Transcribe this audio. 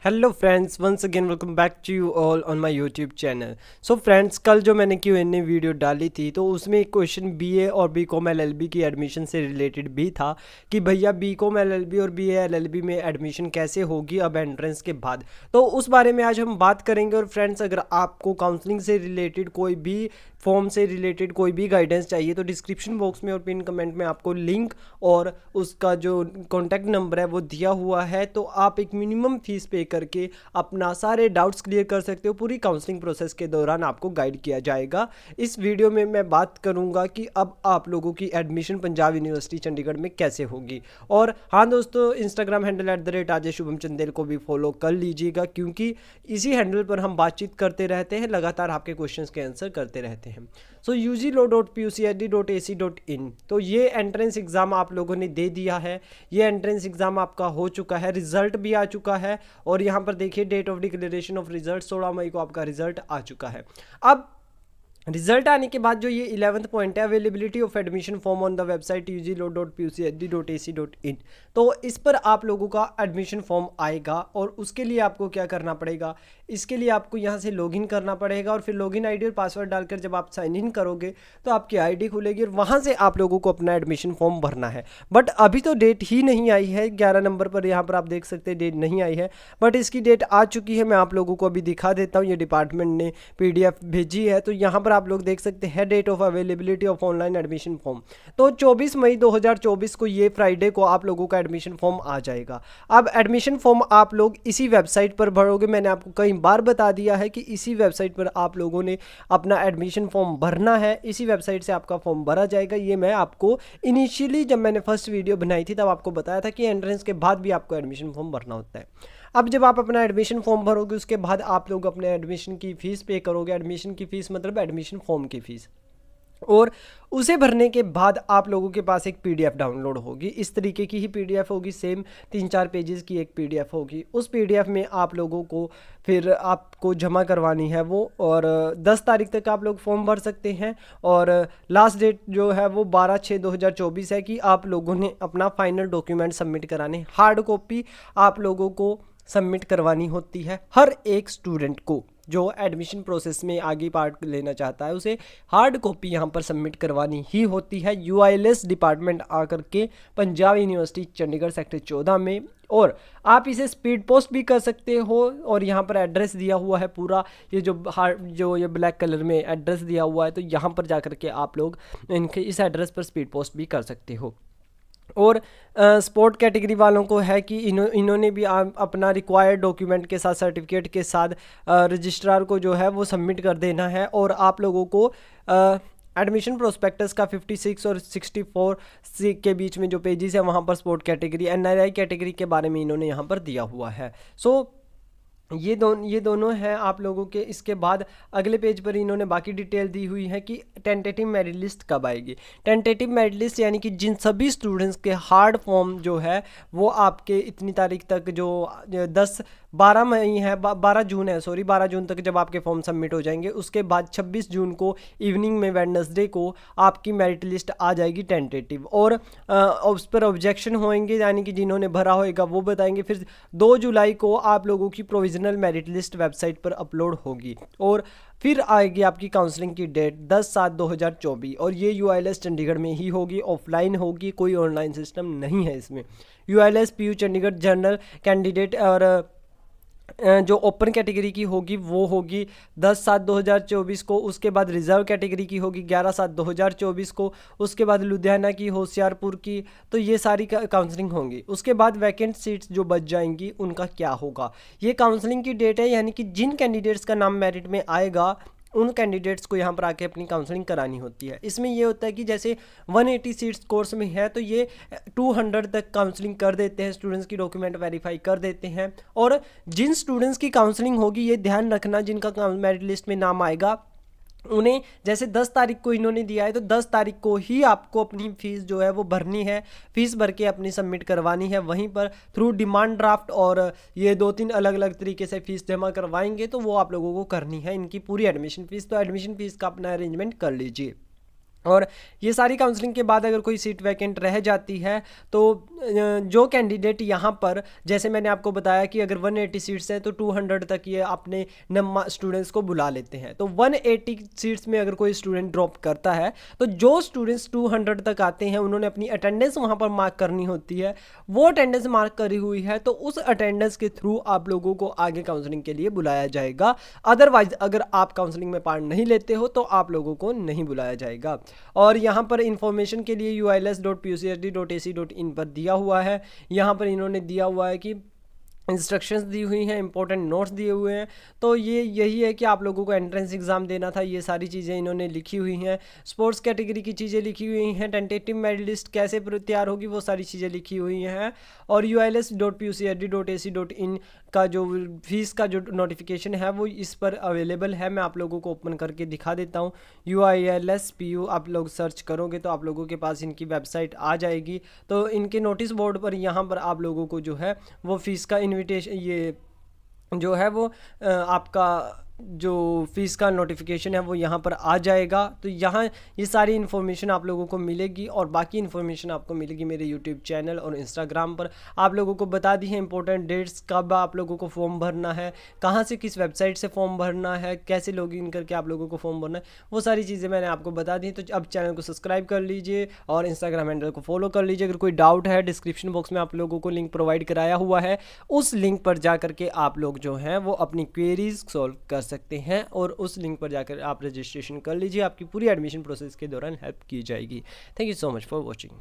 Hello friends, once again welcome back to you all on my YouTube channel. So friends, कल जो मैंने Q&A video डाली थी तो उसमें एक क्वेश्चन बीए और बीकॉम एलएलबी की एडमिशन से रिलेटेड भी था कि भैया बीकॉम एलएलबी और बीए एलएलबी में एडमिशन कैसे होगी अब एंट्रेंस के बाद। तो उस बारे में आज हम बात करेंगे। और फ्रेंड्स, अगर आपको काउंसलिंग से रिलेटेड कोई भी फॉर्म से रिलेटेड कोई भी गाइडेंस चाहिए तो डिस्क्रिप्शन बॉक्स में और पिन कमेंट में आपको लिंक और उसका जो कॉन्टैक्ट नंबर है वो दिया हुआ है। तो आप एक मिनिमम फीस पे करके अपना सारे डाउट्स क्लियर कर सकते हो। पूरी काउंसलिंग प्रोसेस के दौरान आपको गाइड किया जाएगा। इस वीडियो में मैं बात करूंगा कि अब आप लोगों की एडमिशन पंजाब यूनिवर्सिटी चंडीगढ़ में कैसे होगी। और हाँ दोस्तों, Instagram handle @AJ Shubham Chandel को भी फॉलो कर लीजिएगा, क्योंकि इसी हैंडल पर हम बातचीत करते रहते हैं, लगातार आपके क्वेश्चंस के आंसर करते रहते हैं। सो uglaw.puchd.ac.in, तो ये एंट्रेंस एग्ज़ाम आप लोगों ने दे दिया है। ये एंट्रेंस एग्ज़ाम आपका हो चुका है, रिजल्ट भी आ चुका है। और यहाँ पर देखिए, date of declaration of result 16 मई को आपका रिजल्ट आ चुका है। अब रिजल्ट आने के बाद जो ये 11th पॉइंट है, availability of admission form on the website uglaw.puchd.ac.in, तो इस पर आप लोगों का एडमिशन फॉर्म आएगा। और उसके लिए आपको क्या करना पड़ेगा, इसके लिए आपको यहाँ से लॉगिन करना पड़ेगा और फिर लॉगिन आईडी और पासवर्ड डालकर जब आप साइन इन करोगे तो आपकी आईडी खुलेगी और वहाँ से आप लोगों को अपना एडमिशन फॉर्म भरना है। बट अभी तो डेट ही नहीं आई है। 11 नंबर पर यहाँ पर आप देख सकते हैं डेट नहीं आई है, बट इसकी डेट आ चुकी है। मैं आप लोगों को अभी दिखा देता हूँ, ये डिपार्टमेंट ने PDF भेजी है। तो यहाँ पर आप लोग देख सकते हैं date of availability of online admission form. तो 24 मई 2024 को, ये फ्राइडे को आप लोगों का एडमिशन फॉर्म आ जाएगा। अब एडमिशन फॉर्म आप लोग इसी वेबसाइट पर भरोगे। मैंने आपको कई बार बता दिया है कि इसी वेबसाइट पर आप लोगों ने अपना एडमिशन फॉर्म भरना है। इसी वेबसाइट से आपका फॉर्म भरा जाएगा। ये मैं आपको इनिशियली जब मैंने फर्स्ट वीडियो बनाई थी तब आपको बताया था कि एंट्रेंस के बाद भी आपको एडमिशन फॉर्म भरना होता है। अब जब आप अपना एडमिशन फॉर्म भरोगे उसके बाद आप लोग अपने एडमिशन की फ़ीस पे करोगे। एडमिशन की फ़ीस मतलब एडमिशन फॉर्म की फ़ीस। और उसे भरने के बाद आप लोगों के पास एक PDF डाउनलोड होगी। इस तरीके की ही PDF होगी, सेम 3-4 पेजेस की एक PDF होगी। उस PDF में आप लोगों को फिर आपको जमा करवानी है वो, और 10 तारीख तक आप लोग फॉर्म भर सकते हैं। और लास्ट डेट जो है वो 12/6/2024 है कि आप लोगों ने अपना फाइनल डॉक्यूमेंट सबमिट कराने। हार्ड कॉपी आप लोगों को सबमिट करवानी होती है। हर एक स्टूडेंट को जो एडमिशन प्रोसेस में आगे पार्ट लेना चाहता है उसे हार्ड कॉपी यहाँ पर सबमिट करवानी ही होती है। UILS डिपार्टमेंट आकर के पंजाब यूनिवर्सिटी चंडीगढ़ सेक्टर 14 में। और आप इसे स्पीड पोस्ट भी कर सकते हो। और यहाँ पर एड्रेस दिया हुआ है पूरा, ये जो ये ब्लैक कलर में एड्रेस दिया हुआ है, तो यहाँ पर जा कर के आप लोग इनके इस एड्रेस पर स्पीड पोस्ट भी कर सकते हो। और स्पोर्ट कैटेगरी वालों को है कि इन्होंने भी अपना रिक्वायर्ड डॉक्यूमेंट के साथ, सर्टिफिकेट के साथ रजिस्ट्रार को जो है वो सबमिट कर देना है। और आप लोगों को एडमिशन प्रोस्पेक्टस का 56 और 64 के बीच में जो पेजेस है वहाँ पर स्पोर्ट कैटेगरी, NRI कैटेगरी के बारे में इन्होंने यहाँ पर दिया हुआ है। सो ये दोनों हैं आप लोगों के। इसके बाद अगले पेज पर इन्होंने बाकी डिटेल दी हुई है कि टेंटेटिव मेरिट लिस्ट कब आएगी। टेंटेटिव मेरिट लिस्ट यानी कि जिन सभी स्टूडेंट्स के हार्ड फॉर्म जो है वो आपके इतनी तारीख तक, जो 12 मई है, 12 जून है, सॉरी 12 जून तक जब आपके फॉर्म सबमिट हो जाएंगे, उसके बाद 26 जून को इवनिंग में, वेडनेसडे को आपकी मेरिट लिस्ट आ जाएगी टेंटेटिव। और उस पर ऑब्जेक्शन होंगे, यानी कि जिन्होंने भरा होएगा वो बताएंगे। फिर 2 जुलाई को आप लोगों की प्रोविजनल मेरिट लिस्ट वेबसाइट पर अपलोड होगी। और फिर आएगी आपकी काउंसलिंग की डेट 10/7/2024, और ये UILS चंडीगढ़ में ही होगी, ऑफलाइन होगी, कोई ऑनलाइन सिस्टम नहीं है इसमें। UILS PU Chandigarh general candidate और जो ओपन कैटेगरी की होगी वो होगी 10/7/2024 को। उसके बाद रिजर्व कैटेगरी की होगी 11/7/2024 को। उसके बाद लुधियाना की, होशियारपुर की, तो ये सारी काउंसलिंग होंगी। उसके बाद वैकेंट सीट्स जो बच जाएंगी उनका क्या होगा, ये काउंसलिंग की डेट है। यानी कि जिन कैंडिडेट्स का नाम मेरिट में आएगा उन कैंडिडेट्स को यहाँ पर आके अपनी काउंसलिंग करानी होती है। इसमें ये होता है कि जैसे 180 सीट्स कोर्स में है तो ये 200 तक काउंसलिंग कर देते हैं, स्टूडेंट्स की डॉक्यूमेंट वेरीफाई कर देते हैं। और जिन स्टूडेंट्स की काउंसलिंग होगी, ये ध्यान रखना, जिनका मेरिट लिस्ट में नाम आएगा उन्हें, जैसे 10 तारीख को इन्होंने दिया है तो 10 तारीख को ही आपको अपनी फ़ीस जो है वो भरनी है। फ़ीस भर के अपनी सबमिट करवानी है वहीं पर थ्रू डिमांड ड्राफ्ट। और ये 2-3 अलग अलग तरीके से फ़ीस जमा करवाएंगे तो वो आप लोगों को करनी है इनकी पूरी एडमिशन फ़ीस। तो एडमिशन फ़ीस का अपना अरेंजमेंट कर लीजिए। और ये सारी काउंसलिंग के बाद अगर कोई सीट वैकेंट रह जाती है तो जो कैंडिडेट यहाँ पर, जैसे मैंने आपको बताया कि अगर 180 सीट्स हैं तो 200 तक ये अपने स्टूडेंट्स को बुला लेते हैं। तो 180 सीट्स में अगर कोई स्टूडेंट ड्रॉप करता है तो जो स्टूडेंट्स 200 तक आते हैं उन्होंने अपनी अटेंडेंस वहाँ पर मार्क करनी होती है। वो अटेंडेंस मार्क करी हुई है तो उस अटेंडेंस के थ्रू आप लोगों को आगे काउंसलिंग के लिए बुलाया जाएगा। अदरवाइज अगर आप काउंसलिंग में पार्ट नहीं लेते हो तो आप लोगों को नहीं बुलाया जाएगा। और यहाँ पर इंफॉर्मेशन के लिए uils.puchd.ac.in पर दिया हुआ है। यहाँ पर इन्होंने दिया हुआ है कि इंस्ट्रक्शंस दी हुई हैं, इंपॉर्टेंट नोट्स दिए हुए हैं। तो ये यही है कि आप लोगों को एंट्रेंस एग्ज़ाम देना था, ये सारी चीज़ें इन्होंने लिखी हुई हैं। स्पोर्ट्स कैटेगरी की चीज़ें लिखी हुई हैं, टेंटेटिव मेरिट लिस्ट कैसे तैयार होगी वो सारी चीज़ें लिखी हुई हैं। और uils.puchd.ac.in का जो फीस का जो नोटिफिकेशन है वो इस पर अवेलेबल है। मैं आप लोगों को ओपन करके दिखा देता हूँ। UILSPU आप लोग सर्च करोगे तो आप लोगों के पास इनकी वेबसाइट आ जाएगी। तो इनके नोटिस बोर्ड पर यहाँ पर आप लोगों को जो है वो फीस का इनविटेशन, ये जो है वो आपका जो फीस का नोटिफिकेशन है वो यहाँ पर आ जाएगा। तो यहाँ ये सारी इन्फॉर्मेशन आप लोगों को मिलेगी और बाकी इन्फॉर्मेशन आपको मिलेगी मेरे यूट्यूब चैनल और इंस्टाग्राम पर। आप लोगों को बता दी है इंपॉर्टेंट डेट्स, कब आप लोगों को फॉर्म भरना है, कहाँ से किस वेबसाइट से फॉर्म भरना है, कैसे लॉगिन करके आप लोगों को फॉर्म भरना है, वो सारी चीज़ें मैंने आपको बता दी। तो अब चैनल को सब्सक्राइब कर लीजिए और इंस्टाग्राम हैंडल को फॉलो कर लीजिए। अगर कोई डाउट है डिस्क्रिप्शन बॉक्स में आप लोगों को लिंक प्रोवाइड कराया हुआ है, उस लिंक पर जा करके आप लोग जो हैं वो अपनी क्वेरीज सॉल्व कर सकते हैं और उस लिंक पर जाकर आप रजिस्ट्रेशन कर लीजिए। आपकी पूरी एडमिशन प्रोसेस के दौरान हेल्प की जाएगी। Thank you so much for watching.